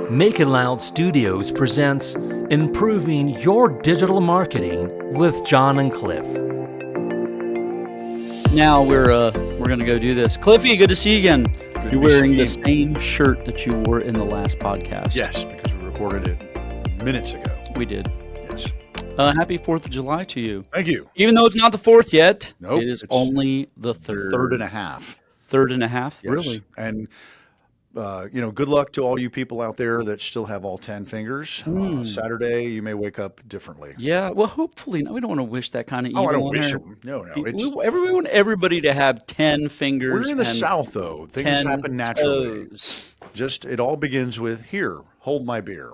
Make It Loud Studios presents Improving Your Digital Marketing with John and Cliff. Now we're gonna go do this. Cliffy, good to see you again. You're wearing the same shirt that you wore in the last podcast. Yes, because we recorded it minutes ago. We did. Yes. Happy 4th of July to you. Thank you. Even though it's not the 4th yet, Nope, it is it's only the 3rd. Third and a half. Third and a half? Yes. Really? And, good luck to all you people out there that still have all 10 fingers. Saturday, you may wake up differently. Yeah, well, hopefully. No, we don't want to wish that kind of evil Oh, I don't on wish her. it. No. We want everybody to have 10 fingers. We're in the and South, though. Things 10 happen naturally. toes. It all begins with, here, hold my beer.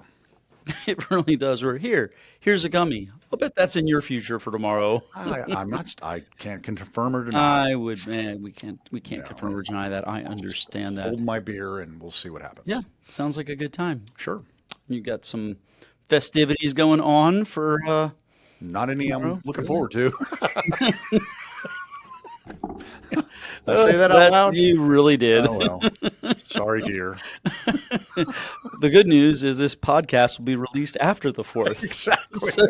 It really does. We're here. Here's a gummy. I'll bet that's in your future for tomorrow. I can't confirm or deny. We can't confirm or deny that. I understand that. Hold my beer and we'll see what happens. Yeah, sounds like a good time. Sure. You got some festivities going on for Not any tomorrow? I'm looking forward to. I say that out loud? You really did. Oh, well. Sorry, dear. The good news is this podcast will be released after the 4th. Exactly. So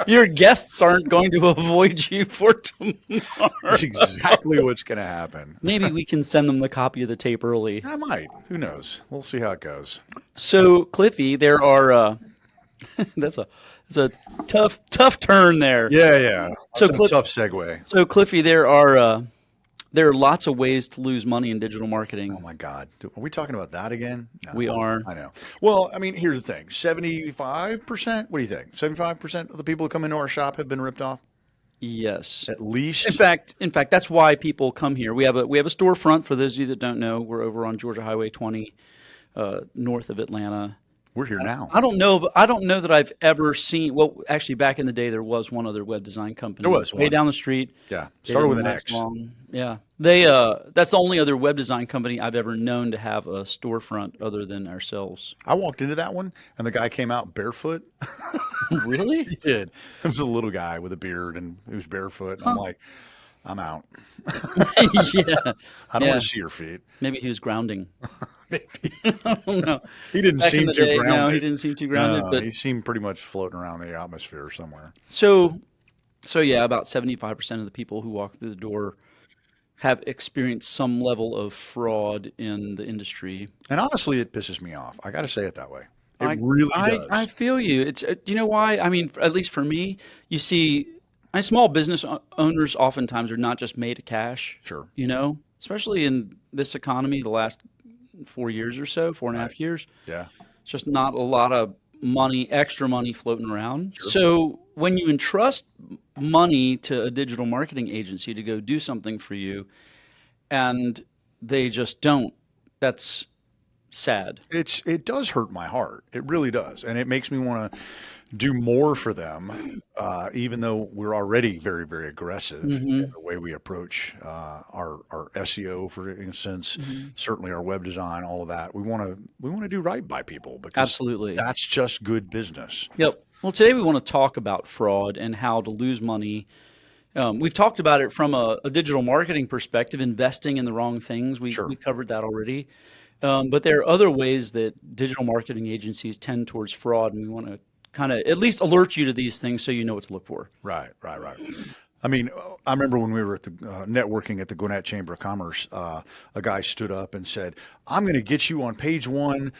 your guests aren't going to avoid you for tomorrow. That's exactly what's going to happen. Maybe we can send them the copy of the tape early. I might. Who knows? We'll see how it goes. So, Cliffy, there are that's a tough turn there. Yeah. So That's a tough segue. So, Cliffy, there are lots of ways to lose money in digital marketing. Oh, my God. Are we talking about that again? No, We are. I know. Well, I mean, here's the thing. 75%? What do you think? 75% of the people who come into our shop have been ripped off? Yes. At least? In fact, that's why people come here. We have a storefront. For those of you that don't know, we're over on Georgia Highway 20, north of Atlanta. We're here now. I don't know that I've ever seen. Well, actually, back in the day, there was one other web design company. There was way one. down the street. Yeah. They Started with didn't an last X. long. Yeah, they. That's the only other web design company I've ever known to have a storefront other than ourselves. I walked into that one, and the guy came out barefoot. Really? He did. It was a little guy with a beard, and he was barefoot. And I'm like, I'm out. Yeah. I don't want to see your feet. Maybe he was grounding. Maybe. I don't know. He didn't Back in seem the too day, grounded. no, he didn't seem too grounded. No, But he seemed pretty much floating around the atmosphere somewhere. So yeah, about 75% of the people who walk through the door have experienced some level of fraud in the industry. And honestly, it pisses me off. I got to say it that way. It I- really does. I feel you. It's do you know why? I mean, at least for me, you see, small business owners oftentimes are not just made of cash. Sure. Especially in this economy, the last 4 years or so, 4.5 years. Yeah. It's just not a lot of extra money floating around. Sure. So when you entrust money to a digital marketing agency to go do something for you, and they just don't, that's sad. It does hurt my heart. It really does. And it makes me want to do more for them, even though we're already very, very aggressive in the way we approach our SEO, for instance, certainly our web design, all of that. We want to do right by people because Absolutely. that's just good business. Yep. Well, today we want to talk about fraud and how to lose money. We've talked about it from a digital marketing perspective, investing in the wrong things. We covered that already. But there are other ways that digital marketing agencies tend towards fraud, and we want to kind of at least alert you to these things so you know what to look for. Right. I mean, I remember when we were at the networking at the Gwinnett Chamber of Commerce, a guy stood up and said, "I'm going to get you on page one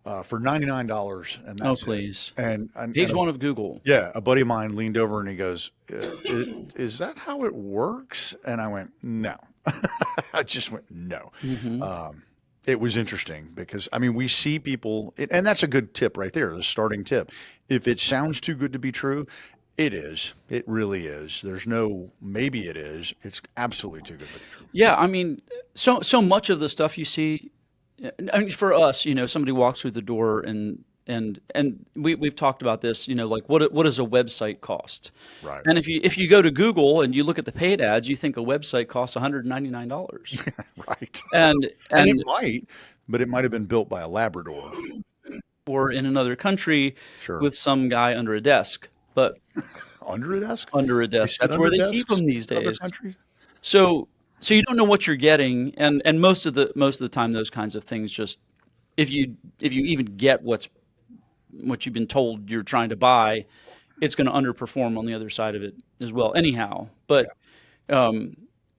for $99, and that's please. And Page one of Google. Yeah, a buddy of mine leaned over and he goes, "Is that how it works?" And I went, "No." I just went, "No." It was interesting because, I mean, we see people, and that's a good tip right there, the starting tip. If it sounds too good to be true, it is. It really is. There's no maybe it is. It's absolutely too good to be true. Yeah, I mean, so much of the stuff you see, I mean, for us, somebody walks through the door and we've talked about this, like what does a website cost? Right. And if you go to Google and you look at the paid ads, you think a website costs $199. Right. And it might, but it might have been built by a Labrador. Or in another country with some guy under a desk. But under a desk? Under a desk. That's where they keep them these days. Other countries? So you don't know what you're getting, and most of the time those kinds of things just if you even get what's what you've been told you're trying to buy, it's going to underperform on the other side of it as well. Anyhow,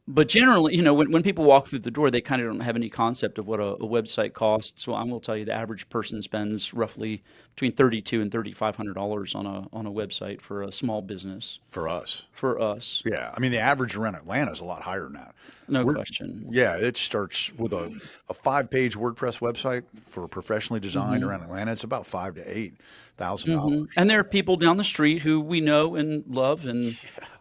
but generally, when people walk through the door, they kind of don't have any concept of what a website costs. So I will tell you, the average person spends roughly between $3,200 and $3,500 on a website for a small business. For us. Yeah. I mean, the average around Atlanta is a lot higher than that. No question. Yeah, it starts with a 5-page WordPress website for professionally designed around Atlanta. It's about $5,000 to $8,000. And there are people down the street who we know and love, and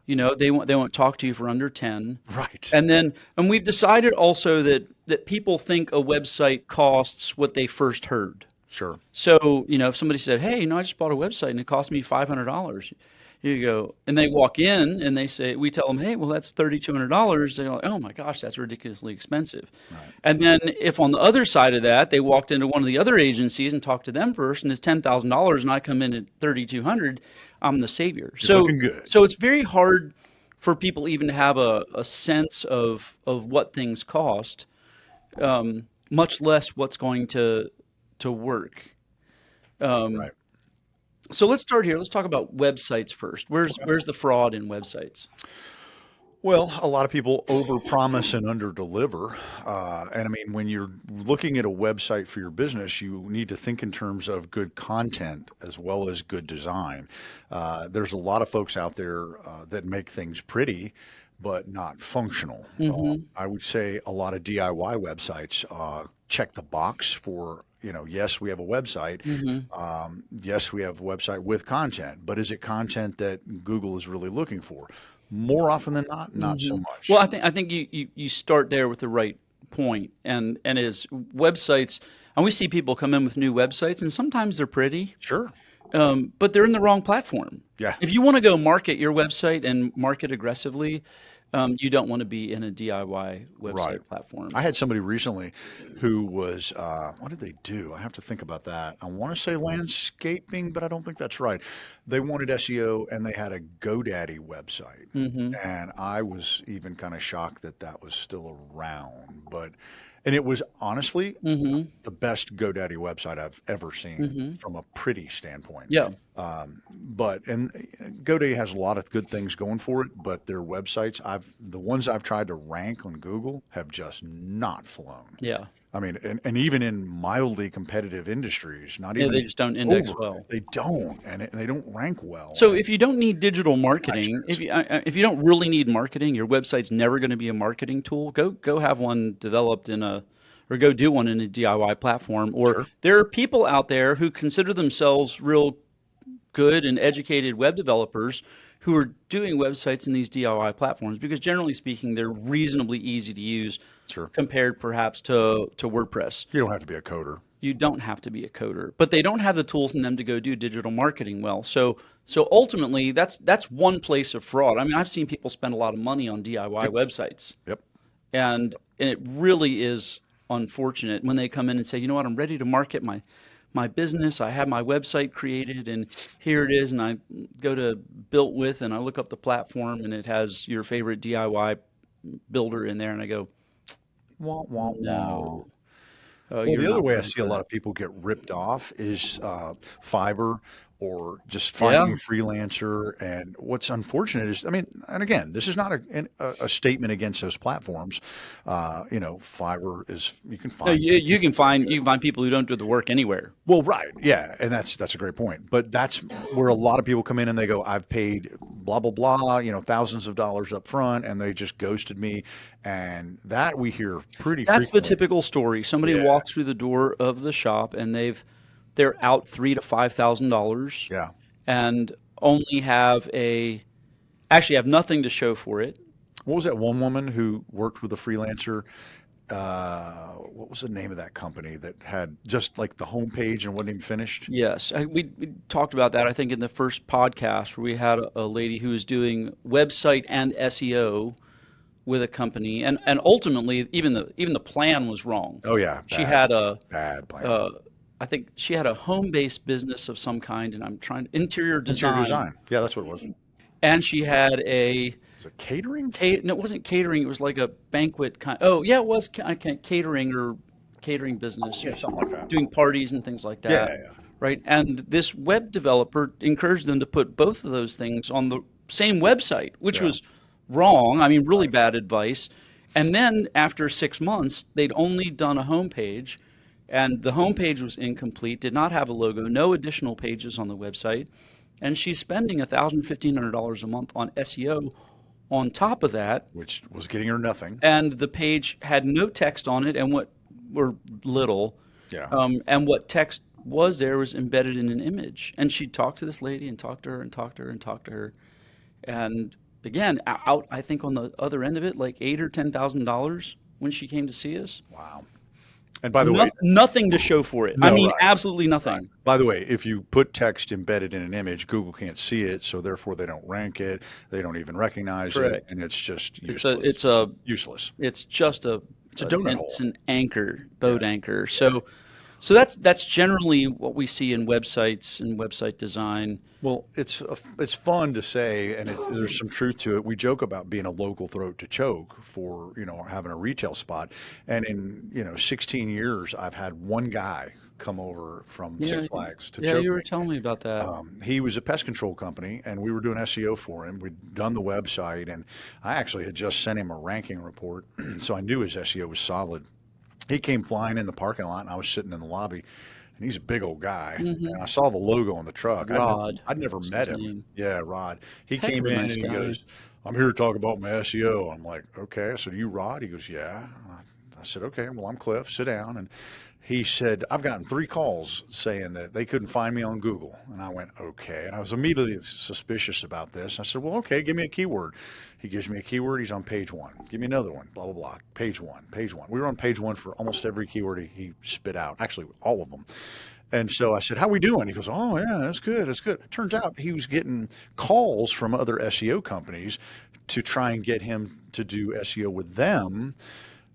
they won't talk to you for under 10. Right. And we've decided also that people think a website costs what they first heard. Sure. So, if somebody said, hey, I just bought a website and it cost me $500, you go, and they walk in and we tell them, hey, well, that's $3,200. They're like, oh my gosh, that's ridiculously expensive. Right. And then if on the other side of that, they walked into one of the other agencies and talked to them first and it's $10,000 and I come in at $3,200, I'm the savior. You're looking good. So it's very hard for people even to have a sense of what things cost, much less what's going to work. Right. So let's start here. Let's talk about websites first. Where's the fraud in websites? Well, a lot of people overpromise and underdeliver. And I mean, when you're looking at a website for your business, you need to think in terms of good content as well as good design. There's a lot of folks out there that make things pretty, but not functional. I would say a lot of DIY websites check the box for, yes, we have a website. Yes, we have a website with content, but is it content that Google is really looking for? More often than not so much. Well, I think you start there with the right point, and is websites, and we see people come in with new websites, and sometimes they're pretty. Sure. But they're in the wrong platform. Yeah. If you want to go market your website and market aggressively, you don't want to be in a DIY website platform. I had somebody recently who was, what did they do? I have to think about that. I want to say landscaping, but I don't think that's right. They wanted SEO and they had a GoDaddy website. And I was even kind of shocked that was still around. And it was honestly the best GoDaddy website I've ever seen from a pretty standpoint. Yeah. And GoDaddy has a lot of good things going for it, but their websites, the ones I've tried to rank on Google have just not flown. Yeah. I mean, and even in mildly competitive industries, they just don't index well. They don't, and they don't rank well. So if you don't need digital marketing, if you don't really need marketing, your website's never going to be a marketing tool. Go have one developed or go do one in a DIY platform. Or there are people out there who consider themselves real good and educated web developers who are doing websites in these DIY platforms because generally speaking, they're reasonably easy to use compared perhaps to WordPress. You don't have to be a coder. You don't have to be a coder, but they don't have the tools in them to go do digital marketing well. So ultimately, that's one place of fraud. I mean, I've seen people spend a lot of money on DIY websites. Yep. And it really is unfortunate when they come in and say, you know what, I'm ready to market my business. I have my website created and here it is. And I go to Built With and I look up the platform and it has your favorite DIY builder in there. And I go, no. Well, the other way I see a lot of people get ripped off is Fiverr or just finding a freelancer. And what's unfortunate is, I mean, and again, this is not a statement against those platforms. Fiverr is, you can find. You can find people who don't do the work anywhere. Well, right. Yeah. And that's a great point. But that's where a lot of people come in and they go, I've paid blah, blah, blah, thousands of dollars up front and they just ghosted me. And that we hear pretty frequently. That's the typical story. Somebody walks through the door of the shop and they're out $3,000 to $5,000. Yeah. And only have nothing to show for it. What was that one woman who worked with a freelancer? What was the name of that company that had just like the homepage and wasn't even finished? Yes. We talked about that, I think, in the first podcast where we had a lady who was doing website and SEO with a company. And ultimately, even the plan was wrong. Oh, yeah. She had a bad plan. I think she had a home-based business of some kind, and I'm trying interior design. Interior design. Yeah, that's what it was. And she had Was it catering? No, it wasn't catering. It was like a banquet kind. Oh, yeah, it was catering or catering business. Yeah, something like that. Doing parties and things like that. Yeah. right? And this web developer encouraged them to put both of those things on the same website, which was wrong. I mean, really bad advice. And then after 6 months, they'd only done a homepage, and the homepage was incomplete, did not have a logo, no additional pages on the website. And she's spending $1,000, $1,500 a month on SEO on top of that. Which was getting her nothing. And the page had no text on it, and little. Yeah. And what text was there was embedded in an image. And she talked to this lady and talked to her and talked to her and talked to her. And again, out, I think on the other end of it, like $8,000 or $10,000 when she came to see us. Wow. And by the way, nothing to show for it. No, I mean, right. absolutely nothing. Right. By the way, if you put text embedded in an image, Google can't see it, so therefore they don't rank it. They don't even recognize it, and it's just useless. It's useless. It's just a donut hole. It's an anchor, boat anchor. So that's generally what we see in websites and website design. Well, it's fun to say, and there's some truth to it. We joke about being a local throat to choke for having a retail spot, and in 16 years, I've had one guy come over from Six Flags to choke. Yeah, you were telling me about that. He was a pest control company, and we were doing SEO for him. We'd done the website, and I actually had just sent him a ranking report, so I knew his SEO was solid. He came flying in the parking lot, and I was sitting in the lobby, and he's a big old guy. And I saw the logo on the truck. Rod. I'd never met him. Name. Yeah, Rod. He Heck came of a in nice and he guy. goes, "I'm here to talk about my SEO." I'm like, "Okay." I said, "You Rod?" He goes, "Yeah." I said, "Okay, well, I'm Cliff. Sit down." And he said, "I've gotten 3 calls saying that they couldn't find me on Google." And I went, "Okay." And I was immediately suspicious about this. I said, "Well, okay, give me a keyword." He gives me a keyword. He's on page 1. Give me another one, blah, blah, blah. Page 1, page 1. We were on page 1 for almost every keyword he spit out, actually all of them. And so I said, "How we doing?" He goes, "Oh, yeah, that's good. That's good." Turns out he was getting calls from other SEO companies to try and get him to do SEO with them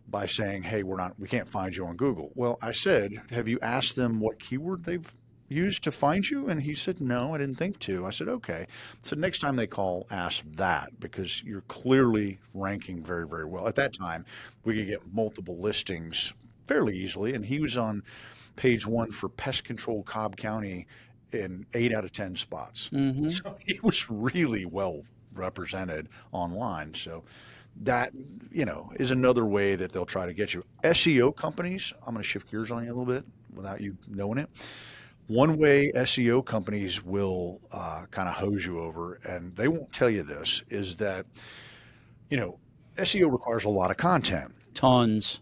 by saying, "Hey, we can't find you on Google." Well, I said, "Have you asked them what keyword they've used to find you?" And he said, "No, I didn't think to." I said, "Okay." So next time they call, ask that, because you're clearly ranking very, very well. At that time, we could get multiple listings fairly easily. And he was on page 1 for pest control Cobb County in 8 out of 10 spots. So he was really well represented online. So that, is another way that they'll try to get you. SEO companies, I'm going to shift gears on you a little bit without you knowing it. One way SEO companies will kind of hose you over, and they won't tell you this, is that, SEO requires a lot of content. Tons,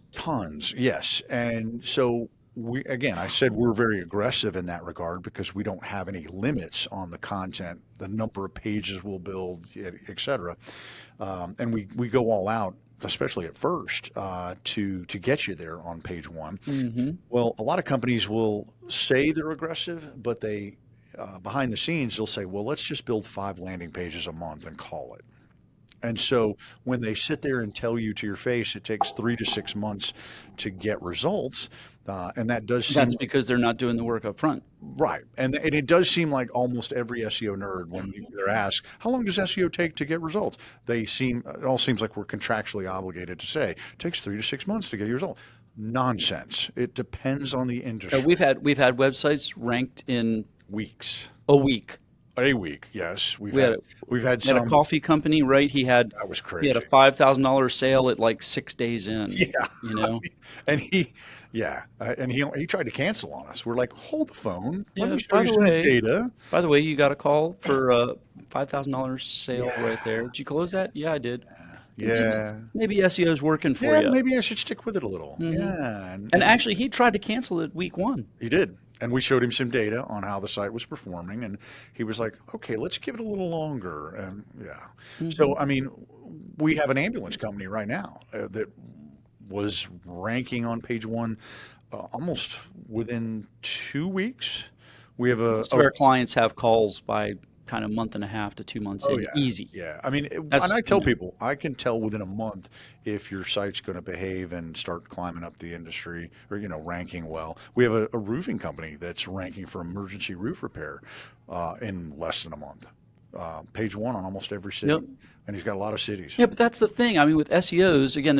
yes. And so I said we're very aggressive in that regard because we don't have any limits on the content, the number of pages we'll build, et cetera. And we go all out, especially at first, to get you there on page 1. Well, a lot of companies will say they're aggressive, but they behind the scenes they'll say, "Well, let's just build 5 landing pages a month and call it." And so when they sit there and tell you to your face it takes 3 to 6 months to get results, and that's because they're not doing the work up front. Right. And it does seem like almost every SEO nerd, when they're asked, "How long does SEO take to get results?" It all seems like we're contractually obligated to say, "It takes 3 to 6 months to get your result." Nonsense. It depends on the industry. We've had websites ranked in Weeks. a week. A week, yes. We've had some. a coffee company, right? That was crazy. He had a $5,000 sale at like 6 days in. Yeah. And he tried to cancel on us. We're like, "Hold the phone. Let me show you some data." By the way, you got a call for a $5,000 sale right there. Did you close that? Yeah, I did. Yeah. Maybe SEO's working for you. Yeah, maybe I should stick with it a little. Yeah. And actually, he tried to cancel it week 1. He did. And we showed him some data on how the site was performing, and he was like, "Okay, let's give it a little longer." And so, I mean, we have an ambulance company right now that was ranking on page 1 almost within 2 weeks. We have our clients have calls by kind of month and a half to 2 months in. Yeah. Easy. Yeah. I mean, and I tell people, I can tell within a month if your site's going to behave and start climbing up the industry or, ranking well. We have a roofing company that's ranking for emergency roof repair in less than a month. Page 1 on almost every city. Yep. And he's got a lot of cities. Yeah, but that's the thing. I mean, with SEOs, again,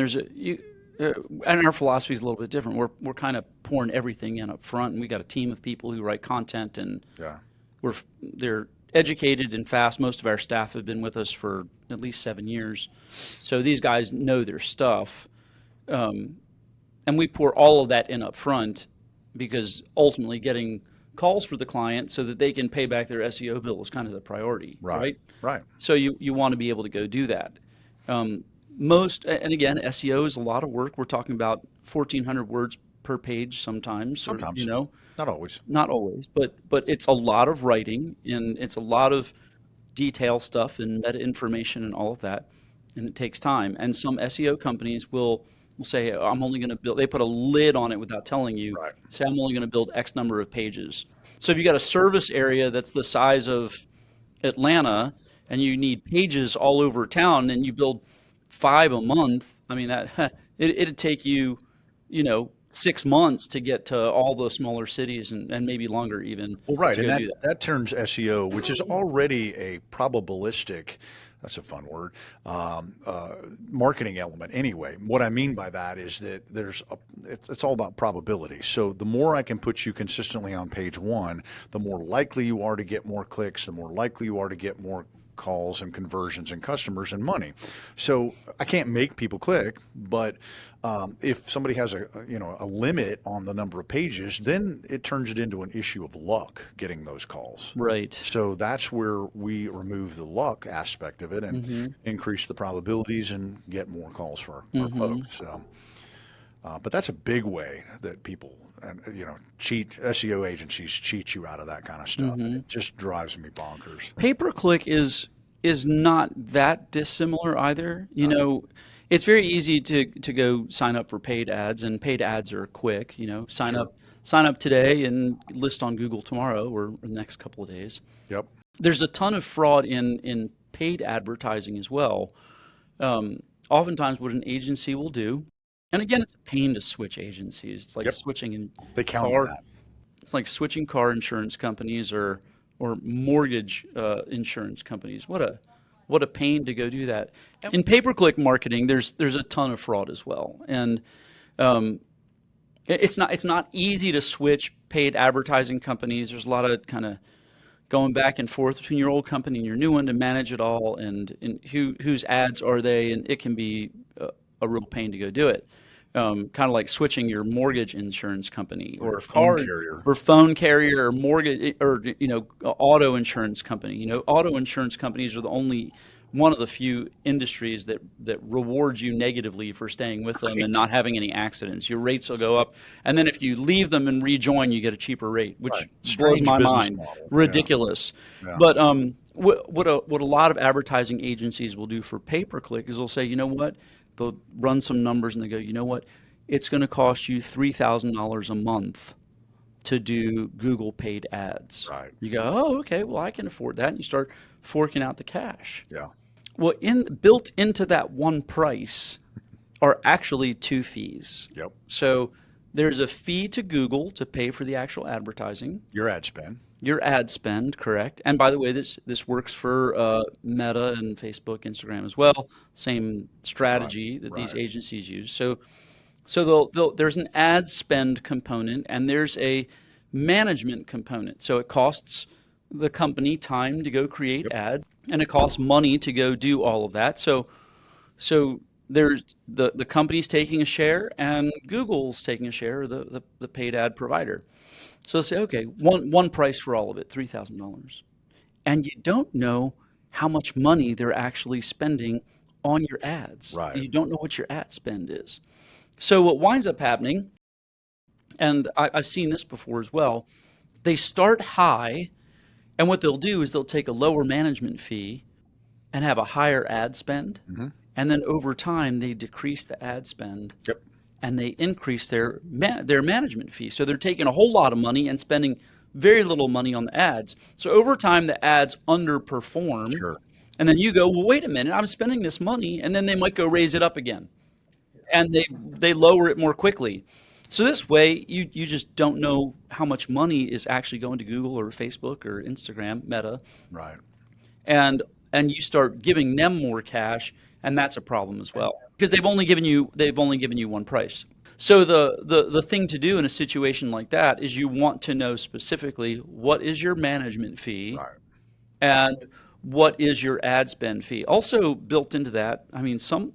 and our philosophy is a little bit different. We're kind of pouring everything in up front, and we got a team of people who write content, and Yeah. they're educated and fast. Most of our staff have been with us for at least 7 years, so these guys know their stuff, and we pour all of that in up front because ultimately getting calls for the client so that they can pay back their SEO bill is kind of the priority, right? Right. So you want to be able to go do that. And again, SEO is a lot of work. We're talking about 1,400 words per page sometimes. Sometimes. Not always. Not always, but it's a lot of writing, and it's a lot of detail stuff and meta information and all of that, and it takes time. And some SEO companies will say, I'm only going to build, they put a lid on it without telling you, Right. say, I'm only going to build X number of pages. So if you got a service area that's the size of Atlanta and you need pages all over town and you build 5 a month, I mean, it'd take you, 6 months to get to all the smaller cities and maybe longer even. Well, right, to and go do that turns SEO, which is already a probabilistic, that's a fun word, marketing element anyway. What I mean by that is that it's all about probability. So the more I can put you consistently on page 1, the more likely you are to get more clicks, the more likely you are to get more calls and conversions and customers and money. So I can't make people click, but if somebody has a limit on the number of pages, then it turns it into an issue of luck getting those calls. Right. So that's where we remove the luck aspect of it and increase the probabilities and get more calls for our folks. So, but that's a big way that people cheat, SEO agencies cheat you out of that kind of stuff. It just drives me bonkers. Pay-per-click is not that dissimilar either. It's very easy to go sign up for paid ads, and paid ads are quick. Sign up today and list on Google tomorrow or the next couple of days. Yep. There's a ton of fraud in paid advertising as well. Oftentimes what an agency will do, and again, it's a pain to switch agencies. It's like switching in They count car. that. It's like switching car insurance companies or mortgage insurance companies. What a pain to go do that. In pay-per-click marketing, there's a ton of fraud as well, and it's not easy to switch paid advertising companies. There's a lot of kind of going back and forth between your old company and your new one to manage it all, and whose ads are they, and it can be a real pain to go do it. Kind of like switching your mortgage insurance company or phone carrier. or phone carrier or mortgage or auto insurance company. Auto insurance companies are the only one of the few industries that rewards you negatively for staying with them and not having any accidents. Your rates will go up, and then if you leave them and rejoin, you get a cheaper rate, which blows my mind. Model. Ridiculous. Yeah. But what a lot of advertising agencies will do for pay-per-click is they'll say, you know what? They'll run some numbers and they go, you know what? It's going to cost you $3,000 a month to do Google paid ads. Right. You go, oh, okay, well, I can afford that. And you start forking out the cash. Yeah. Well, built into that one price are actually 2 fees. Yep. So there's a fee to Google to pay for the actual advertising. Your ad spend. Your ad spend, correct. And by the way, this works for Meta and Facebook, Instagram as well. Same strategy that these agencies use. So there's an ad spend component and there's a management component. So it costs the company time to go create ads, and it costs money to go do all of that. So there's the company's taking a share and Google's taking a share, the paid ad provider. So say, okay, one price for all of it, $3,000. And you don't know how much money they're actually spending on your ads. Right. You don't know what your ad spend is. So what winds up happening, and I've seen this before as well, they start high, and what they'll do is they'll take a lower management fee and have a higher ad spend. And then over time, they decrease the ad spend. Yep. And they increase their management fee. So they're taking a whole lot of money and spending very little money on the ads. So over time, the ads underperform. Sure. And then you go, well, wait a minute, I'm spending this money. And then they might go raise it up again. And they lower it more quickly. So this way, you just don't know how much money is actually going to Google or Facebook or Instagram, Meta. Right. And you start giving them more cash, and that's a problem as well because they've only given you one price. So the thing to do in a situation like that is you want to know specifically what is your management fee, Right. and what is your ad spend fee. Also built into that, I mean, some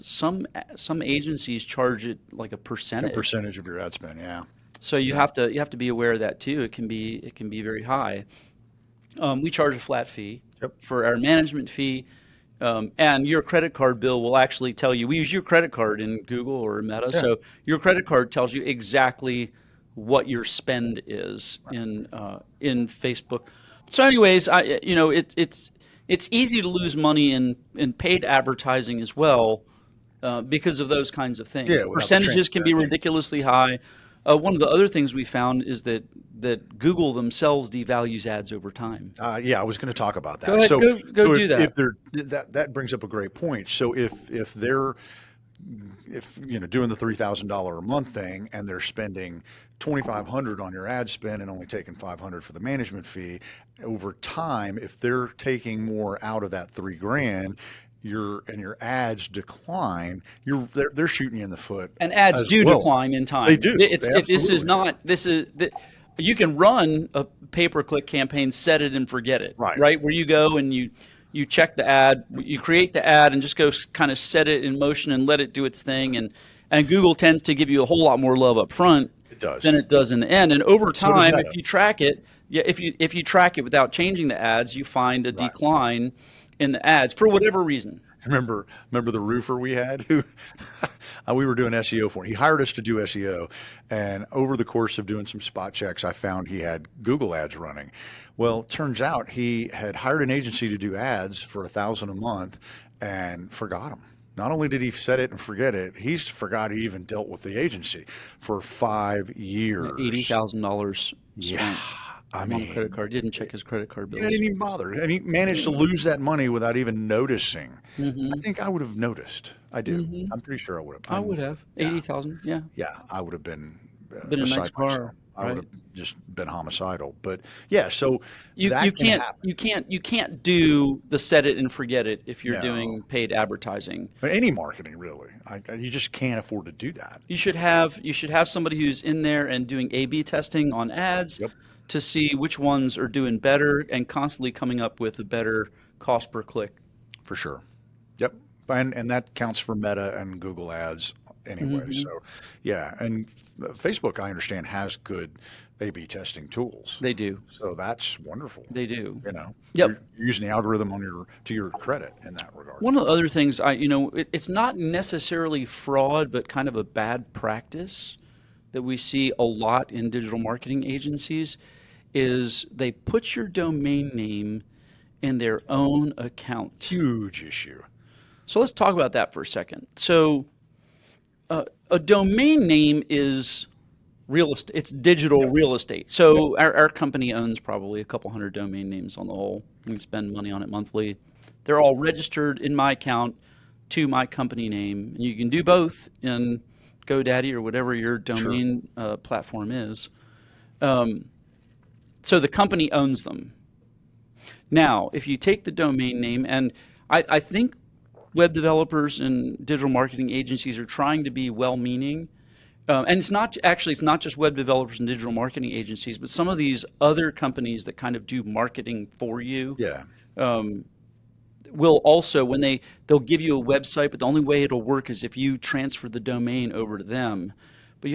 agencies charge it like a A percentage. percentage of your ad spend, yeah. So you have to be aware of that too. It can be very high. We charge a flat fee Yep. for our management fee, and your credit card bill will actually tell you. We use your credit card in Google or Meta, Yeah. so your credit card tells you exactly what your spend is in Facebook. So, anyways, it's easy to lose money in paid advertising as well, because of those kinds of things. Yeah, without the Percentages can be transparency. ridiculously high. One of the other things we found is that Google themselves devalues ads over time. Yeah, I was going to talk about that. Go ahead, So, go so do that. If they're that brings up a great point. So if they're doing the $3,000 a month thing and they're spending $2,500 on your ad spend and only taking $500 for the management fee, over time, if they're taking more out of that $3,000, your ads decline, they're shooting you in the foot. And ads as do well. decline in time. They do. This They is absolutely not. You can run a pay-per-click campaign, set it and forget it. Right. Where you go and you check the ad, you create the ad, and just go kind of set it in motion and let it do its thing. And Google tends to give you a whole lot more love up front than it does in the end. And over So does time, Meta. if you track it, if you track it without changing the ads, you find a decline in the ads for whatever reason. Remember the roofer we had who we were doing SEO for. He hired us to do SEO, and over the course of doing some spot checks, I found he had Google ads running. Well, it turns out he had hired an agency to do ads for $1,000 a month and forgot them. Not only did he set it and forget it, he's forgot he even dealt with the agency for 5 years. $80,000 spent. Yeah. I On mean, the credit card. Didn't check his credit card bills. he didn't even bother, and he managed to lose that money without even noticing. I think I would have noticed. I do. I'm pretty sure I would have. I would have 80,000. Yeah, Yeah, I would have been been a nice beside car. myself. I would Right. have just been homicidal. But yeah, so You that can happen. you can't do the set it and forget it if you're No. doing paid advertising. But any marketing really, you just can't afford to do that. You should have somebody who's in there and doing A/B testing on ads Yep. to see which ones are doing better and constantly coming up with a better cost per click. For sure. Yep. And that counts for Meta and Google ads anyway. So yeah, and Facebook, I understand, has good A/B testing tools. They do. So that's wonderful. They do. Yep. Yep. You're using the algorithm to your credit in that regard. One of the other things it's not necessarily fraud, but kind of a bad practice that we see a lot in digital marketing agencies is they put your domain name in their own account. Huge issue. So let's talk about that for a second. So a domain name is real estate. It's digital real estate. So our company owns probably a couple hundred domain names on the whole. We spend money on it monthly. They're all registered in my account to my company name. And you can do both in GoDaddy or whatever your domain platform is. So the company owns them. Now, if you take the domain name, and I think web developers and digital marketing agencies are trying to be well-meaning, and it's not just web developers and digital marketing agencies, but some of these other companies that kind of do marketing for you. Yeah. Will also, when they'll give you a website, but the only way it'll work is if you transfer the domain over to them. But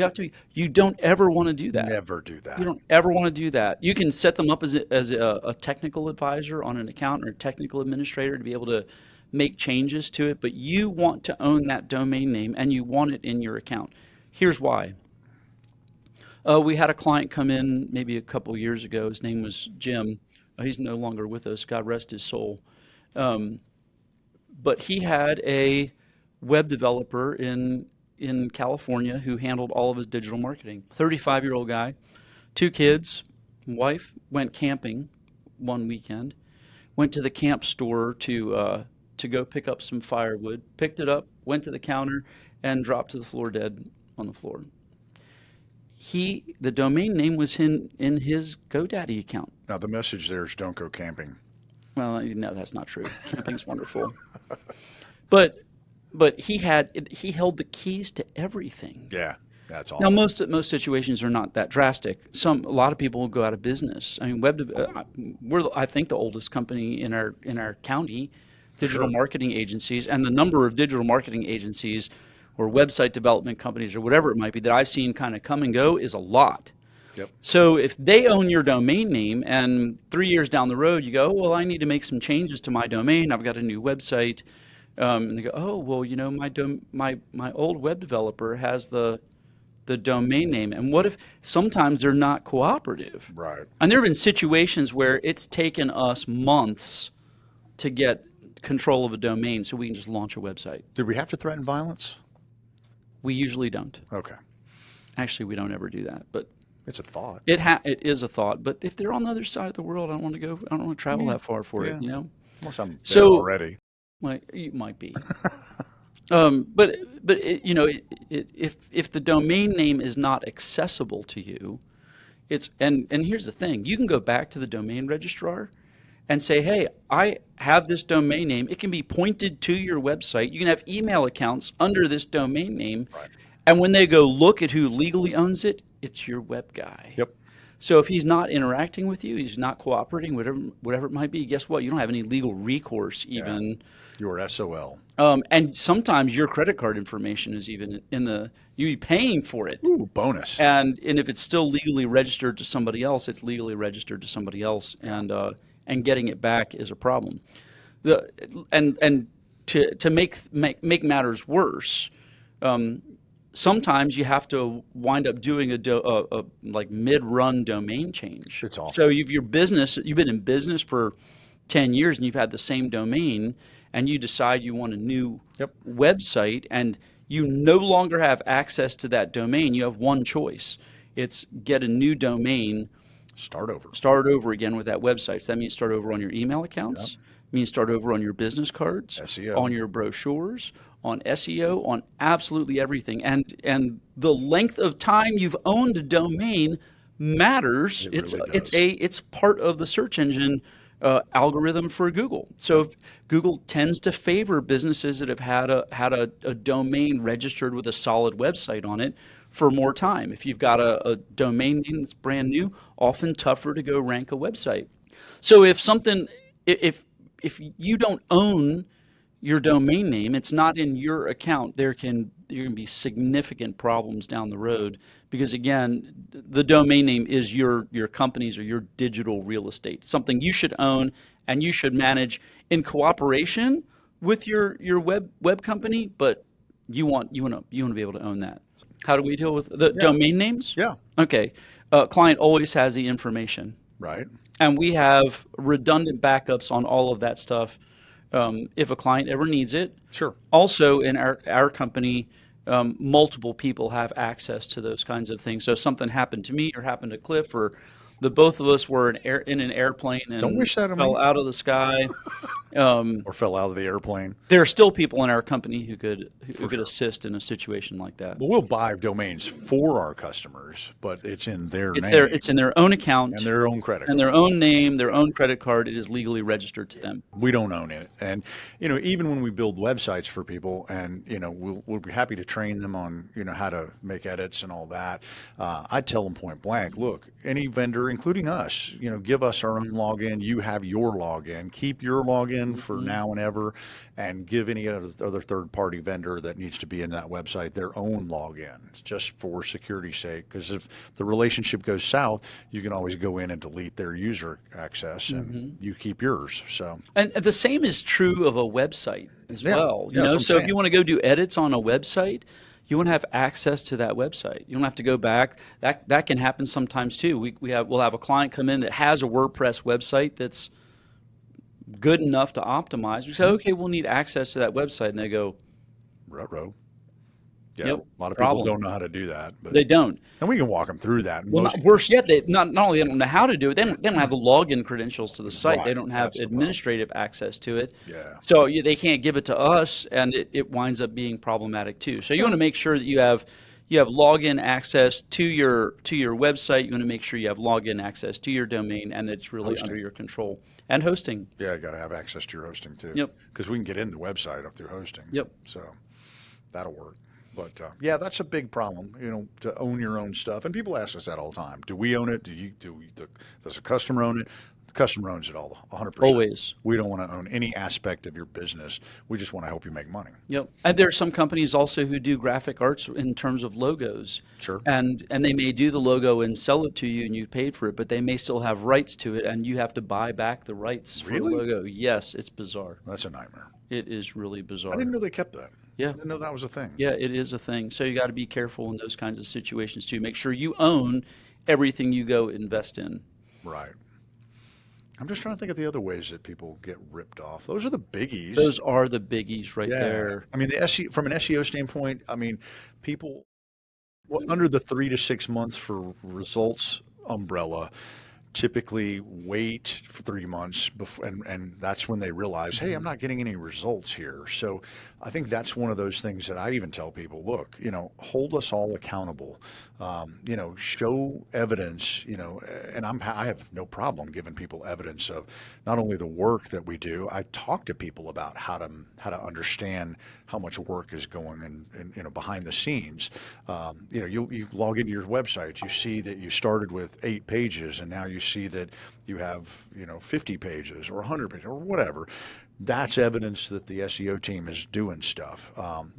you don't ever want to do that. Never do that. You don't ever want to do that. You can set them up as a technical advisor on an account or a technical administrator to be able to make changes to it, but you want to own that domain name and you want it in your account. Here's why. We had a client come in maybe a couple years ago. His name was Jim. He's no longer with us. God rest his soul. But he had a web developer in California who handled all of his digital marketing. 35-year-old guy, 2 kids, wife, went camping one weekend, went to the camp store to go pick up some firewood, picked it up, went to the counter, and dropped to the floor dead on the floor. The domain name was in his GoDaddy account. Now the message there is don't go camping. Well, no, that's not true. Camping's wonderful. But but he held the keys to everything. Yeah, that's all. Now, most situations are not that drastic. A lot of people will go out of business. I mean, we're I think the oldest company in our county, digital marketing agencies, and the number of digital marketing agencies or website development companies or whatever it might be that I've seen kind of come and go is a lot. Yep. So if they own your domain name and 3 years down the road you go, well, I need to make some changes to my domain. I've got a new website, and they go, oh, well, my old web developer has the domain name. And what if sometimes they're not cooperative? Right. And there have been situations where it's taken us months to get control of a domain so we can just launch a website. Did we have to threaten violence? We usually don't. Okay. Actually, we don't ever do that, but it's a thought. It is a thought, but if they're on the other side of the world, I don't want to travel that far for it, Unless I'm there already. Well, you might be. But if the domain name is not accessible to you, and here's the thing: you can go back to the domain registrar and say, hey, I have this domain name. It can be pointed to your website. You can have email accounts under this domain name. Right. And when they go look at who legally owns it, it's your web guy. Yep. So if he's not interacting with you, he's not cooperating, whatever it might be, guess what? You don't have any legal recourse even. Yeah. Your SOL. And sometimes your credit card information is even you'd be paying for it. Ooh, bonus. And if it's still legally registered to somebody else, it's legally registered to somebody else. And getting it back is a problem. And to make matters worse, sometimes you have to wind up doing a like mid-run domain change. It's awful. So you've been in business for 10 years and you've had the same domain, and you decide you want a new website, and you no longer have access to that domain. You have one choice. It's get a new domain. Start over. Start over again with that website. So that means start over on your email accounts. Yep. Means start over on your business cards, SEO. On your brochures, on SEO, on absolutely everything. And the length of time you've owned a domain matters. It's part of the search engine algorithm for Google. So if Google tends to favor businesses that have had a domain registered with a solid website on it for more time. If you've got a domain name that's brand new, often tougher to go rank a website. So if you don't own your domain name, it's not in your account, there can be significant problems down the road, because again, the domain name is your company's or your digital real estate, something you should own and you should manage in cooperation with your web company, but you want to be able to own that. How do we deal with the domain names? Yeah. Okay. Client always has the information. Right. And we have redundant backups on all of that stuff if a client ever needs it. Sure. Also, in our company, multiple people have access to those kinds of things. So if something happened to me or happened to Cliff, or the both of us were in an airplane and Don't wish that on fell me. out of the sky. Or fell out of the airplane. There are still people in our company who could assist in a situation like that. Well, we'll buy domains for our customers, but it's in their name. It's in their own account. And their own credit card. And their own name, their own credit card. It is legally registered to them. We don't own it. And, even when we build websites for people, and, we'll be happy to train them on, how to make edits and all that. I tell them point blank, look, any vendor, including us, give us our own login. You have your login. Keep your login for now and ever, and give any other third-party vendor that needs to be in that website their own login, just for security's sake. Because if the relationship goes south, you can always go in and delete their user access, and you keep yours. So, and the same is true of a website as well. So if you want to go do edits on a website, you want to have access to that website. You don't have to go back. That can happen sometimes too. We'll have a client come in that has a WordPress website that's good enough to optimize. We say, okay, we'll need access to that website, and they go, ruh-roh. Yeah, Yep, a lot of problem. people don't know how to do that. But, they don't. and we can walk them through that. Well, worse yet, they not only they don't know how to do it, they don't have the login credentials to the site. Right, They don't have that's the administrative access to it. Yeah. So they can't give it to us, and it winds up being problematic too. So you want to make sure that you have login access to your website. You want to make sure you have login access to your domain, and it's really under your control. And hosting. Yeah, got to have access to your hosting too. Yep. Because we can get in the website up through hosting. Yep. So that'll work. But yeah, that's a big problem, to own your own stuff. And people ask us that all the time. Do we own it? Does a customer own it? The customer owns it all, 100%. Always. We don't want to own any aspect of your business. We just want to help you make money. Yep. And there are some companies also who do graphic arts in terms of logos. Sure. And they may do the logo and sell it to you and you paid for it, but they may still have rights to it and you have to buy back the rights for the logo. Yes, it's bizarre. That's a nightmare. It is really bizarre. I didn't know they kept that. Yeah. I didn't know that was a thing. Yeah, it is a thing. So you got to be careful in those kinds of situations too. Make sure you own everything you go invest in. Right. I'm just trying to think of the other ways that people get ripped off. Those are the biggies. Those are the biggies right there. I mean, from an SEO standpoint, I mean, people under the 3 to 6 months for results umbrella typically wait for 3 months before, and that's when they realize, hey, I'm not getting any results here. So I think that's one of those things that I even tell people, look, hold us all accountable, show evidence, and I have no problem giving people evidence of not only the work that we do. I talk to people about how to understand how much work is going in behind the scenes. You log into your website, you see that you started with 8 pages and now you see that you have 50 pages or 100 pages or whatever. That's evidence that the SEO team is doing stuff.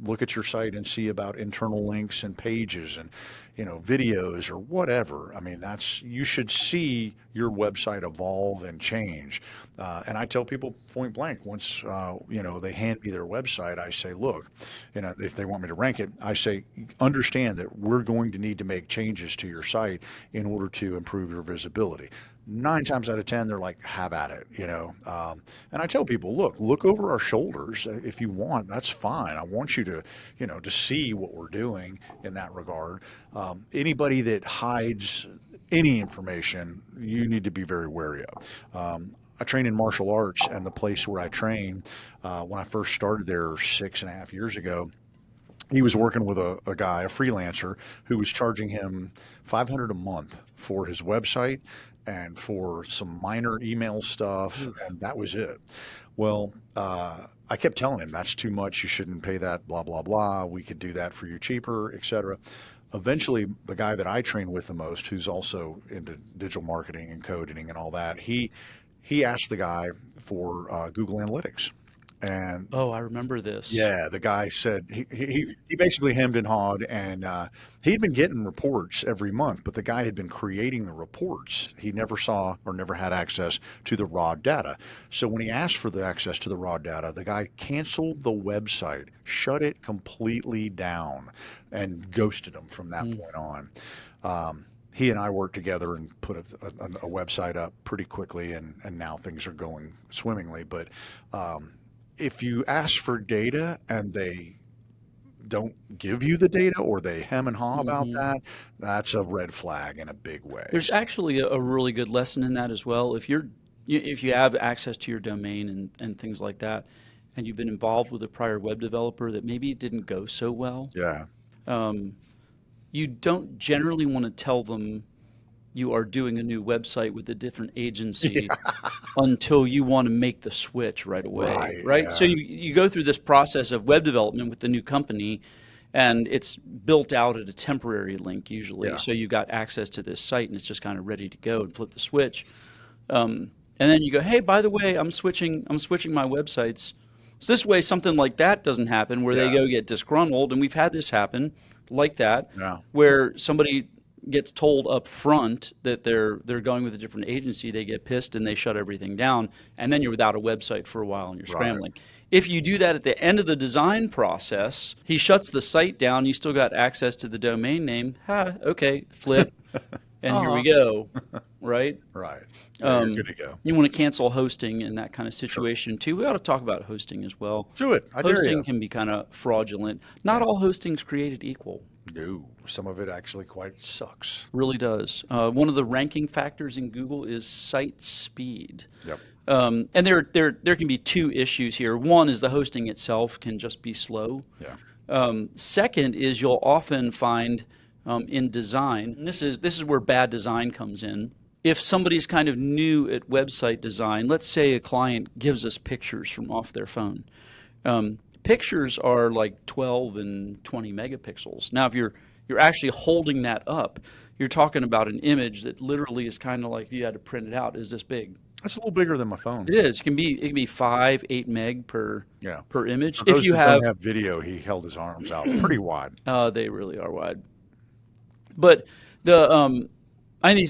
Look at your site and see about internal links and pages and videos or whatever. I mean, you should see your website evolve and change. And I tell people point blank, once they hand me their website, I say, look, if they want me to rank it, I say, understand that we're going to need to make changes to your site in order to improve your visibility. 9 times out of 10, they're like, have at it, and I tell people, look over our shoulders if you want. That's fine. I want you to see what we're doing in that regard. Anybody that hides any information, you need to be very wary of. I train in martial arts, and the place where I train, when I first started there 6.5 years ago, he was working with a guy, a freelancer, who was charging him $500 a month for his website and for some minor email stuff, and that was it. Well, I kept telling him, that's too much, you shouldn't pay that, blah, blah, blah, we could do that for you cheaper, etc. Eventually, the guy that I train with the most, who's also into digital marketing and coding and all that, he asked the guy for Google Analytics. And I remember this. Yeah, the guy said he basically hemmed and hawed, and he'd been getting reports every month, but the guy had been creating the reports. He never saw or never had access to the raw data. So when he asked for the access to the raw data, the guy canceled the website, shut it completely down, and ghosted him from that point on. He and I worked together and put a website up pretty quickly, and now things are going swimmingly. But if you ask for data and they don't give you the data, or they hem and haw about that, that's a red flag in a big way. There's actually a really good lesson in that as well. If you have access to your domain and things like that, and you've been involved with a prior web developer that maybe it didn't go so well, you don't generally want to tell them you are doing a new website with a different agency until you want to make the switch right away, right? Yeah. So you go through this process of web development with the new company, and it's built out at a temporary link usually. Yeah. So you got access to this site, and it's just kind of ready to go and flip the switch. And then you go, hey, by the way, I'm switching my websites. So this way, something like that doesn't happen, where they go get disgruntled, and we've had this happen like that, where somebody gets told up front that they're going with a different agency, they get pissed and they shut everything down, and then you're without a website for a while and you're scrambling. If you do that at the end of the design process, he shuts the site down, you still got access to the domain name, okay, flip, and here we go, right? Right. Yeah, you're good to go. You want to cancel hosting in that kind of situation too. We ought to talk about hosting as well. Do it. Hosting can be kind of fraudulent. Not all hosting's created equal. No, some of it actually quite sucks. Really does. One of the ranking factors in Google is site speed. Yep. And there can be 2 issues here. One is the hosting itself can just be slow. Yeah. Second is you'll often find in design, and this is where bad design comes in. If somebody's kind of new at website design, let's say a client gives us pictures from off their phone. pictures are like 12 and 20 megapixels. Now, if you're actually holding that up, you're talking about an image that literally is kind of like if you had to print it out, is this big. That's a little bigger than my phone. It is. It can be 5, 8 meg per image. For those If you that have, don't have video, he held his arms out pretty wide. they really are wide. But the I mean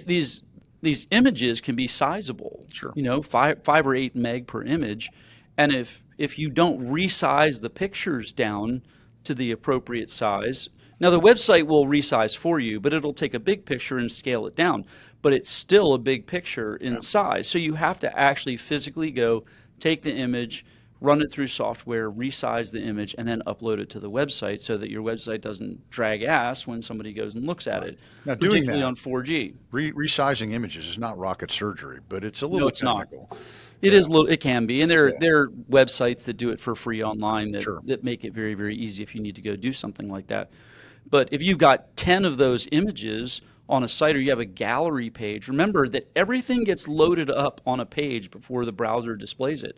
these images can be sizable. Sure. 5 or 8 meg per image, and if you don't resize the pictures down to the appropriate size. Now, the website will resize for you, but it'll take a big picture and scale it down. But it's still a big picture in size. So you have to actually physically go take the image, run it through software, resize the image, and then upload it to the website so that your website doesn't drag ass when somebody goes and looks at it, Now, doing particularly that, on 4G. Resizing images is not rocket surgery, but it's a little it's not. technical. It is it can be, and there are websites that do it for free online that make it very, very easy if you need to go do something like that. But if you've got 10 of those images on a site, or you have a gallery page, remember that everything gets loaded up on a page before the browser displays it.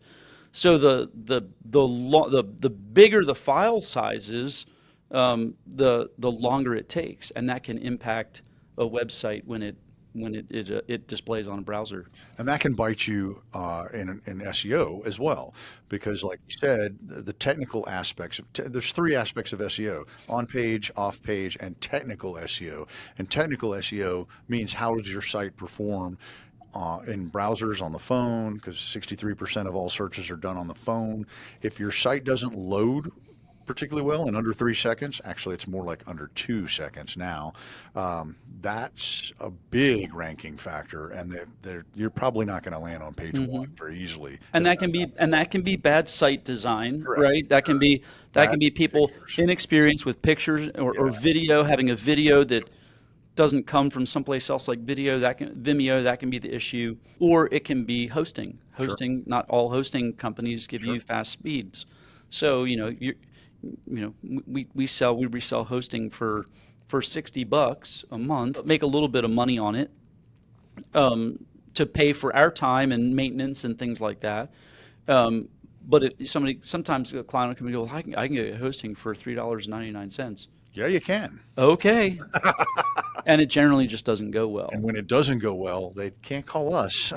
So the bigger the file sizes, the longer it takes, and that can impact a website when it displays on a browser. And that can bite you in SEO as well, because like you said, the technical aspects, there's 3 aspects of SEO: on page, off page, and technical SEO. And technical SEO means how does your site perform in browsers, on the phone, because 63% of all searches are done on the phone. If your site doesn't load particularly well in under 3 seconds, actually it's more like under 2 seconds now, that's a big ranking factor, and you're probably not going to land on page 1 very easily. And that can be bad site design, right? That can be people inexperienced with pictures or video, having a video that doesn't come from someplace else like Vimeo. That can be the issue, or it can be hosting. Not all hosting companies give you fast speeds. So we resell hosting for $60 a month, make a little bit of money on it, to pay for our time and maintenance and things like that. But sometimes a client will come and go, I can get hosting for $3.99. Yeah, you can. Okay. And it generally just doesn't go well. And when it doesn't go well, they can't call us.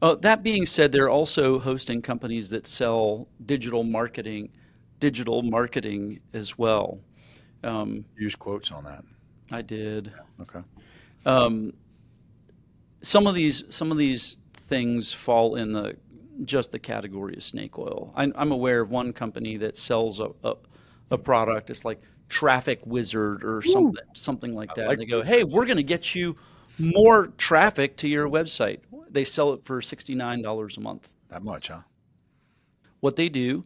That being said, there are also hosting companies that sell digital marketing as well. Use quotes on that. I did. Okay. Some of these things fall in the category of snake oil. I'm aware of one company that sells a product. It's like Traffic Wizard or something like that. They go, hey, we're going to get you more traffic to your website. They sell it for $69 a month. That much, huh? What they do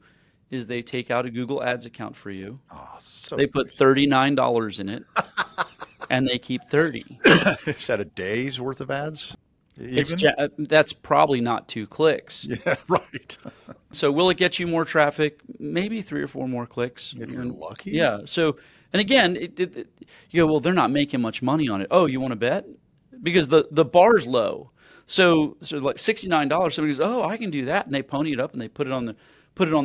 is they take out a Google Ads account for you. Oh, so they put $39 in it, and they keep $30. Is that a day's worth of ads? That's probably not 2 clicks. Yeah, right. So will it get you more traffic? Maybe 3 or 4 more clicks. If you're lucky. Yeah. So, and again, you go, well, they're not making much money on it. Oh, you want to bet? Because the bar's low. So like $69, somebody goes, oh, I can do that, and they pony it up and they put it on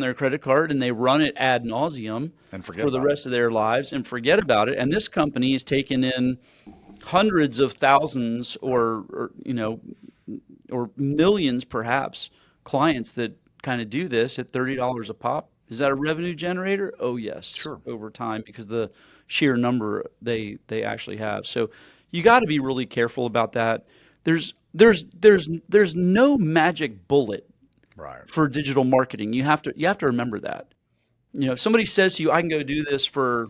their credit card, and they run it ad nauseum for the rest of their lives and forget about it. And this company is taking in hundreds of thousands or millions perhaps clients that kind of do this at $30 a pop. Is that a revenue generator? Oh yes, sure. Over time, because the sheer number they actually have. So you got to be really careful about that. There's no magic bullet for digital marketing. You have to remember that. If somebody says to you, I can go do this for,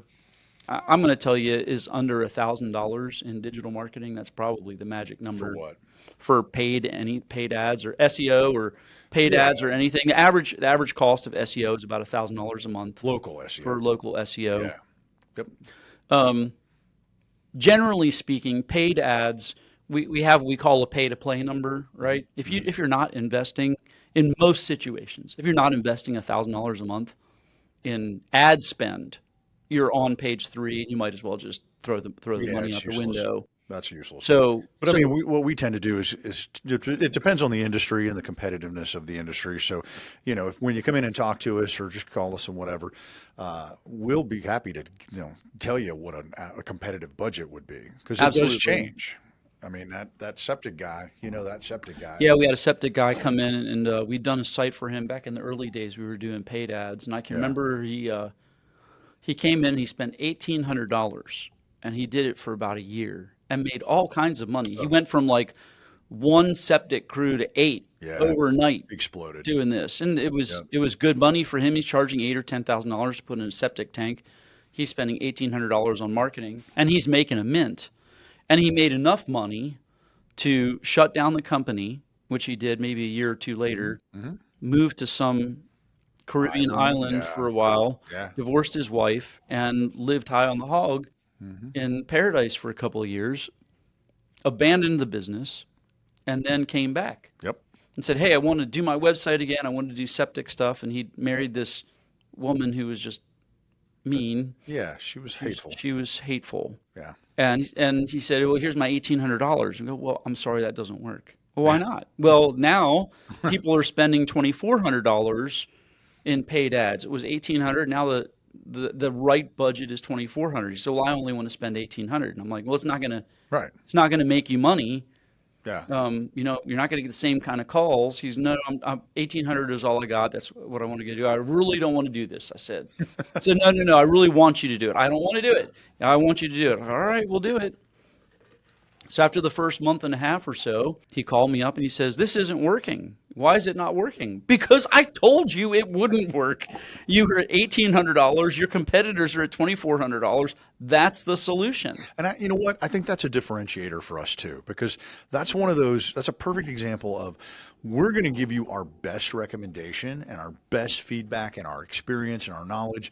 I'm going to tell you, is under $1,000 in digital marketing. That's probably the magic number. For what? For paid ads or SEO or paid ads or anything. The average cost of SEO is about $1,000 a month. Local SEO. For local SEO. Yeah. Yep. Generally speaking, paid ads, we call a pay to play number, right? If you're not investing in most situations, if you're not investing $1,000 a month in ad spend, you're on page 3, and you might as well just throw the money out the window. That's useless. So, But I mean, what we tend to do is it depends on the industry and the competitiveness of the industry. So, if when you come in and talk to us or just call us and whatever, we'll be happy to tell you what a competitive budget would be, because it does change. I mean, that septic guy, that septic guy. Yeah, we had a septic guy come in, and we'd done a site for him back in the early days. We were doing paid ads, and I can remember he came in and he spent $1,800, and he did it for about a year and made all kinds of money. He went from like one septic crew to 8 overnight, exploded doing this, and it was good money for him. He's charging $8,000 or $10,000 to put in a septic tank. He's spending $1,800 on marketing, and he's making a mint. And he made enough money to shut down the company, which he did maybe a year or two later, moved to some Caribbean island for a while, divorced his wife, and lived high on the hog in paradise for a couple of years, abandoned the business, and then came back. And said, hey, I want to do my website again. I wanted to do septic stuff. And he married this woman who was just mean. Yeah, she was hateful. She was hateful. Yeah. And he said, well, here's my $1,800. And go, well, I'm sorry, that doesn't work. Well, why not? Well, now people are spending $2,400 in paid ads. It was $1,800. Now the right budget is $2,400. So I only want to spend $1,800. And I'm like, well, it's not gonna make you money. Yeah. You're not going to get the same kind of calls. He's no, I'm 1,800 is all I got. That's what I want to do. I really don't want to do this. I said, no. I really want you to do it. I don't want to do it. I want you to do it. All right, we'll do it. So after the first month and a half or so, he called me up and he says, this isn't working. Why is it not working? Because I told you it wouldn't work. You were at $1,800. Your competitors are at $2,400. That's the solution. And you know what? I think that's a differentiator for us too, because that's one of those, that's a perfect example of, we're going to give you our best recommendation and our best feedback and our experience and our knowledge.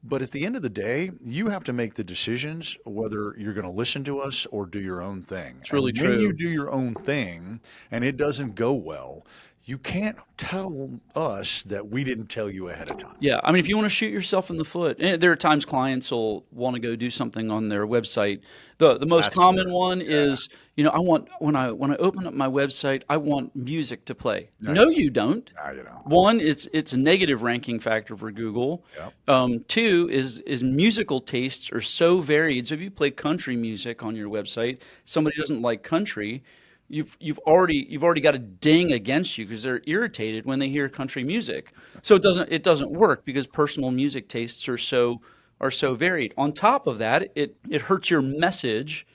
But at the end of the day, you have to make the decisions whether you're going to listen to us or do your own thing. It's really true. When you do your own thing and it doesn't go well, you can't tell us that we didn't tell you ahead of time. Yeah, I mean, if you want to shoot yourself in the foot, and there are times clients will want to go do something on their website. The most common one is, I want when I open up my website, I want music to play. No, you don't. No, you don't. One, it's a negative ranking factor for Google. Yep. Two is musical tastes are so varied. So if you play country music on your website, somebody doesn't like country. You've already got a ding against you because they're irritated when they hear country music. So it doesn't work because personal music tastes are so varied. On top of that, it hurts your message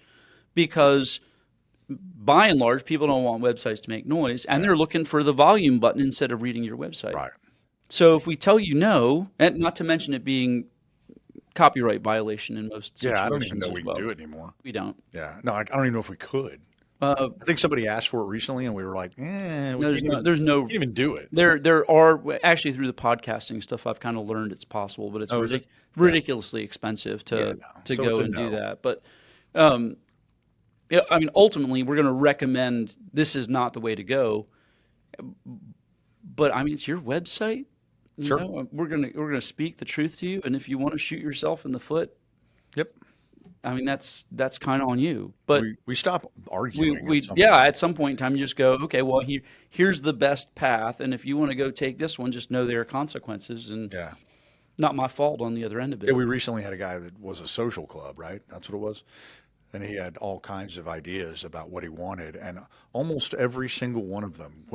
because by and large people don't want websites to make noise and they're looking for the volume button instead of reading your website. Right. So if we tell you no, and not to mention it being copyright violation in most situations. Yeah, I don't even know we can do it anymore. We don't. Yeah, no, I don't even know if we could. I think somebody asked for it recently, and we were like, there's no, can't even do it. There are actually through the podcasting stuff, I've kind of learned it's possible, but it's ridiculously expensive to go and do that. But I mean, ultimately, we're going to recommend this is not the way to go. But I mean, it's your website. Sure. We're gonna speak the truth to you, and if you want to shoot yourself in the foot, yep. I mean, that's kind of on you. But we stop arguing. At some point in time, you just go, okay, well, here's the best path, and if you want to go take this one, just know there are consequences, and not my fault on the other end of it. Yeah, we recently had a guy that was a social club, right? That's what it was. And he had all kinds of ideas about what he wanted, and almost every single one of them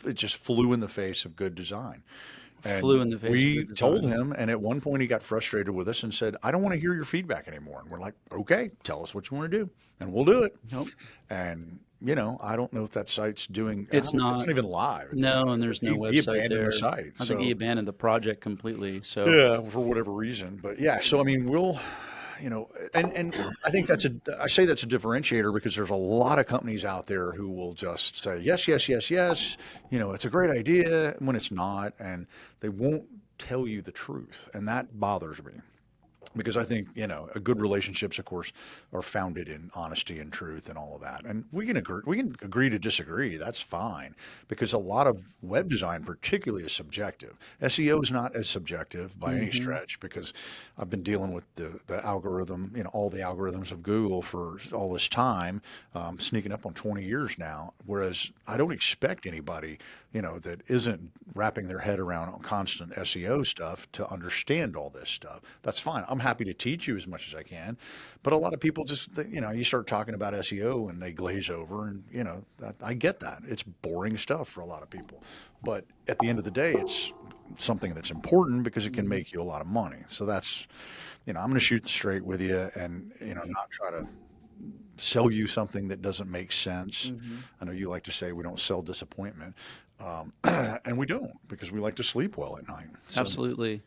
it just flew in the face of good design. And we told him, and at one point he got frustrated with us and said, I don't want to hear your feedback anymore. And we're like, okay, tell us what you want to do, and we'll do it. Nope. And, I don't know if that site's doing it's not even live. No, and there's no website there. The site. I think he abandoned the project completely. So yeah, for whatever reason. But yeah, so I mean, we'll... and I think I say that's a differentiator because there's a lot of companies out there who will just say, yes, yes, yes, yes. It's a great idea when it's not, and they won't tell you the truth. And that bothers me. Because I think, good relationships, of course, are founded in honesty and truth and all of that. And we can agree to disagree. That's fine, because a lot of web design particularly is subjective. SEO is not as subjective by any stretch, because I've been dealing with the algorithm, all the algorithms of Google for all this time, sneaking up on 20 years now. Whereas I don't expect anybody, that isn't wrapping their head around constant SEO stuff to understand all this stuff. That's fine. I'm happy to teach you as much as I can, but a lot of people just, you start talking about SEO and they glaze over, and I get that. It's boring stuff for a lot of people, but at the end of the day, it's something that's important because it can make you a lot of money. So that's, I'm going to shoot straight with you, and not try to sell you something that doesn't make sense. I know you like to say we don't sell disappointment, and we don't, because we like to sleep well at night. So, absolutely.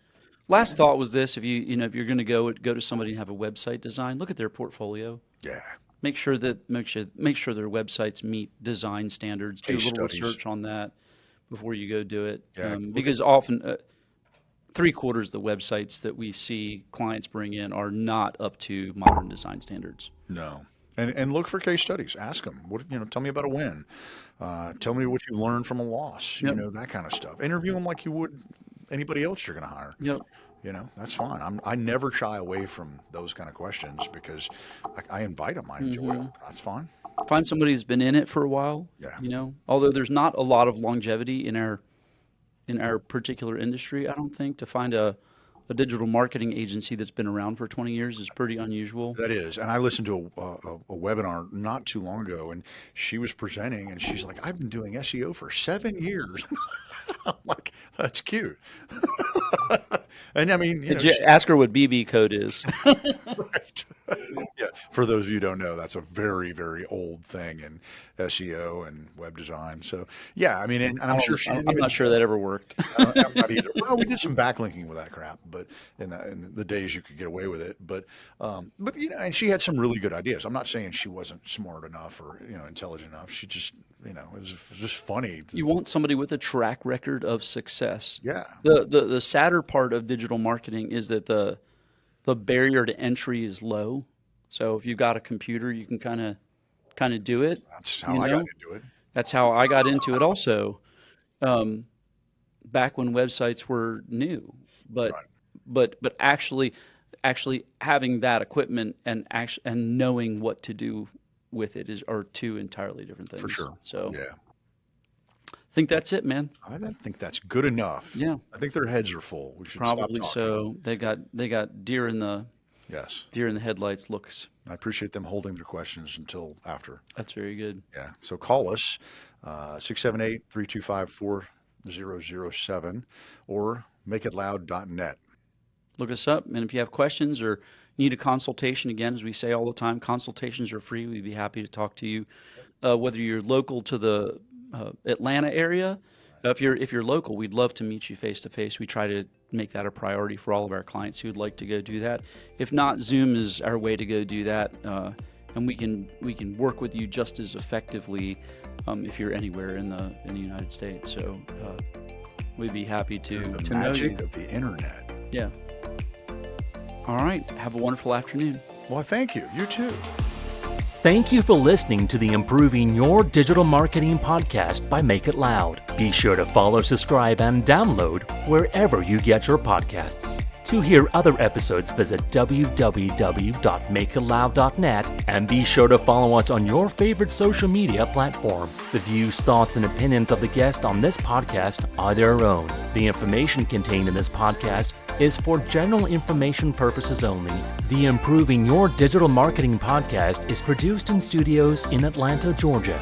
Last thought was this: if if you're going to go to somebody and have a website design, look at their portfolio. Yeah. Make sure their websites meet design standards. Do a little research on that before you go do it. Yeah. Because often 3/4 of the websites that we see clients bring in are not up to modern design standards. No. And look for case studies. Ask them, tell me about a win. Tell me what you learned from a loss, that kind of stuff. Interview them like you would anybody else you're going to hire. Yep. That's fine. I never shy away from those kind of questions, because I invite them. I enjoy them. That's fine. Find somebody who's been in it for a while. Yeah. Although there's not a lot of longevity in our particular industry, I don't think, to find a digital marketing agency that's been around for 20 years is pretty unusual. That is. And I listened to a webinar not too long ago, and she was presenting, and she's like, I've been doing SEO for 7 years. I'm like, that's cute. And I mean, ask her what BB code is. Right. Yeah. For those of you who don't know, that's a very, very old thing in SEO and web design. So yeah, I mean, and I'm sure I'm not sure that ever worked. I'm not either. Well, we did some backlinking with that crap, but in the days you could get away with it. But and she had some really good ideas. I'm not saying she wasn't smart enough or intelligent enough. She just it was just funny. You want somebody with a track record of success. Yeah. The sadder part of digital marketing is that the barrier to entry is low. So if you've got a computer, you can kind of do it. That's how I got into it. That's how I got into it also. Back when websites were new, but actually having that equipment and knowing what to do with it are two entirely different things. For sure. So yeah. I think that's it, man. I think that's good enough. Yeah. I think their heads are full. We should probably stop so. They got deer in the headlights looks. I appreciate them holding their questions until after. That's very good. Yeah. So call us 678-325-4007 or makeitloud.net. Look us up, and if you have questions or need a consultation, again, as we say all the time, consultations are free. We'd be happy to talk to you, whether you're local to the Atlanta area. If you're local, we'd love to meet you face to face. We try to make that a priority for all of our clients who would like to go do that. If not, Zoom is our way to go do that, and we can work with you just as effectively if you're anywhere in the United States. So we'd be happy to know you. The magic of the internet. Yeah. All right. Have a wonderful afternoon. Well, thank you. You too. Thank you for listening to the Improving Your Digital Marketing podcast by Make It Loud. Be sure to follow, subscribe, and download wherever you get your podcasts. To hear other episodes, visit www.makeitloud.net and be sure to follow us on your favorite social media platform. The views, thoughts, and opinions of the guest on this podcast are their own. The information contained in this podcast is for general information purposes only. The Improving Your Digital Marketing podcast is produced in studios in Atlanta, Georgia.